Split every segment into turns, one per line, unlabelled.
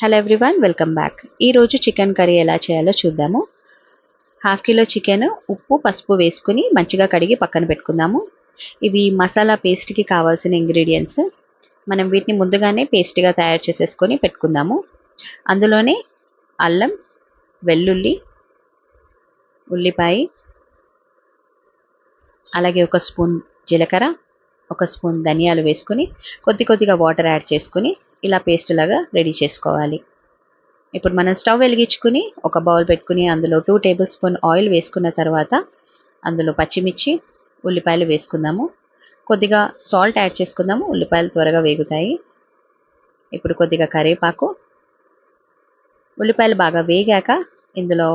Hello everyone, welcome back. ఈరోజు chicken curry ఎలా చేయాలో చూద్దాము. హాఫ్ కిలో చికెన్ ఉప్పు పసుపు వేసుకుని మంచిగా కడిగి పక్కన పెట్టుకుందాము. ఇవి మసాలా పేస్ట్కి కావాల్సిన ఇంగ్రీడియంట్స్. మనం వీటిని ముందుగానే పేస్ట్గా తయారు చేసేసుకొని పెట్టుకుందాము. అందులోనే అల్లం, వెల్లుల్లి, ఉల్లిపాయ, అలాగే ఒక స్పూన్ జీలకర్ర, ఒక స్పూన్ ధనియాలు వేసుకుని కొద్దిగా వాటర్ యాడ్ చేసుకుని ఇలా పేస్ట్ లాగా రెడీ చేసుకోవాలి. ఇప్పుడు మనం స్టవ్ వెలిగించుకుని ఒక బౌల్ పెట్టుకుని అందులో 2 టేబుల్ స్పూన్ ఆయిల్ వేసుకున్న తర్వాత అందులో పచ్చిమిర్చి, ఉల్లిపాయలు వేసుకుందాము. కొద్దిగా సాల్ట్ యాడ్ చేసుకుందాము, ఉల్లిపాయలు త్వరగా వేగుతాయి. ఇప్పుడు కొద్దిగా కరివేపాకు, ఉల్లిపాయలు బాగా వేగాక ఇందులో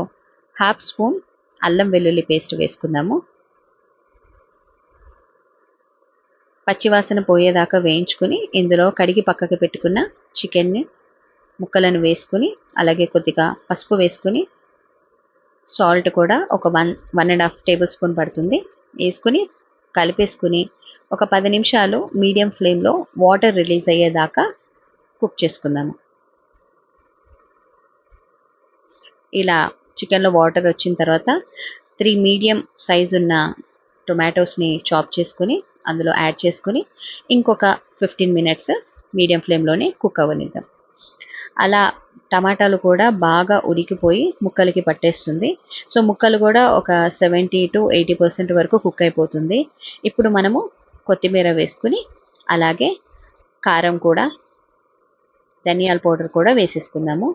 హాఫ్ స్పూన్ అల్లం వెల్లుల్లి పేస్ట్ వేసుకుందాము. పచ్చివాసన పోయేదాకా వేయించుకుని ఇందులో కడిగి పక్కకి పెట్టుకున్న చికెన్ని ముక్కలను వేసుకుని అలాగే కొద్దిగా పసుపు వేసుకుని సాల్ట్ కూడా ఒక 1.5 టేబుల్ స్పూన్ పడుతుంది వేసుకుని కలిపేసుకుని ఒక 10 నిమిషాలు మీడియం ఫ్లేమ్లో వాటర్ రిలీజ్ అయ్యేదాకా కుక్ చేసుకుందాము. ఇలా చికెన్లో వాటర్ వచ్చిన తర్వాత 3 మీడియం సైజు ఉన్న టొమాటోస్ని చాప్ చేసుకుని అందులో యాడ్ చేసుకుని ఇంకొక 15 మినిట్స్ మీడియం ఫ్లేమ్లోనే కుక్ అవ్వనిద్దాం. అలా టమాటాలు కూడా బాగా ఉడికిపోయి ముక్కలకి పట్టేస్తుంది. సో ముక్కలు కూడా ఒక 70 to 80% వరకు కుక్ అయిపోతుంది. ఇప్పుడు మనము కొత్తిమీర వేసుకుని అలాగే కారం కూడా, ధనియాల పౌడర్ కూడా వేసేసుకుందాము.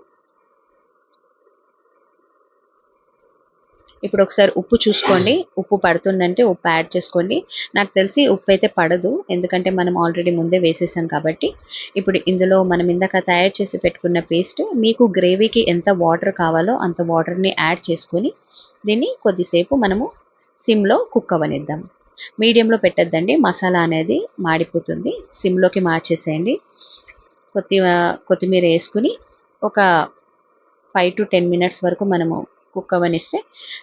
ఇప్పుడు ఒకసారి ఉప్పు చూసుకోండి, ఉప్పు పడుతుందంటే ఉప్పు యాడ్ చేసుకోండి. నాకు తెలిసి ఉప్పు అయితే పడదు, ఎందుకంటే మనం ఆల్రెడీ ముందే వేసేసాం కాబట్టి. ఇప్పుడు ఇందులో మనం ఇందాక తయారు చేసి పెట్టుకున్న పేస్ట్, మీకు గ్రేవీకి ఎంత వాటర్ కావాలో అంత వాటర్ని యాడ్ చేసుకొని దీన్ని కొద్దిసేపు మనము సిమ్లో కుక్ అవ్వనిద్దాం. మీడియంలో పెట్టద్దండి, మసాలా అనేది మాడిపోతుంది. సిమ్లోకి మార్చేసేయండి. కొత్తిమీర వేసుకుని ఒక 5 to 10 మినిట్స్ వరకు మనము కుక్ అవ్వనిస్తే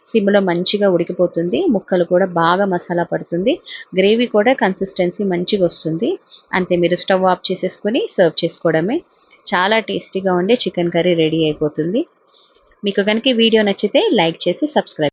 సిమ్లో మంచిగా ఉడికిపోతుంది. ముక్కలు కూడా బాగా మసాలా పడుతుంది. గ్రేవీ కూడా కన్సిస్టెన్సీ మంచిగా వస్తుంది. అంతే, మీరు స్టవ్ ఆఫ్ చేసేసుకొని సర్వ్ చేసుకోవడమే. చాలా టేస్టీగా ఉండే చికెన్ కర్రీ రెడీ అయిపోతుంది. మీకు కనుక ఈ వీడియో నచ్చితే లైక్ చేసి సబ్స్క్రైబ్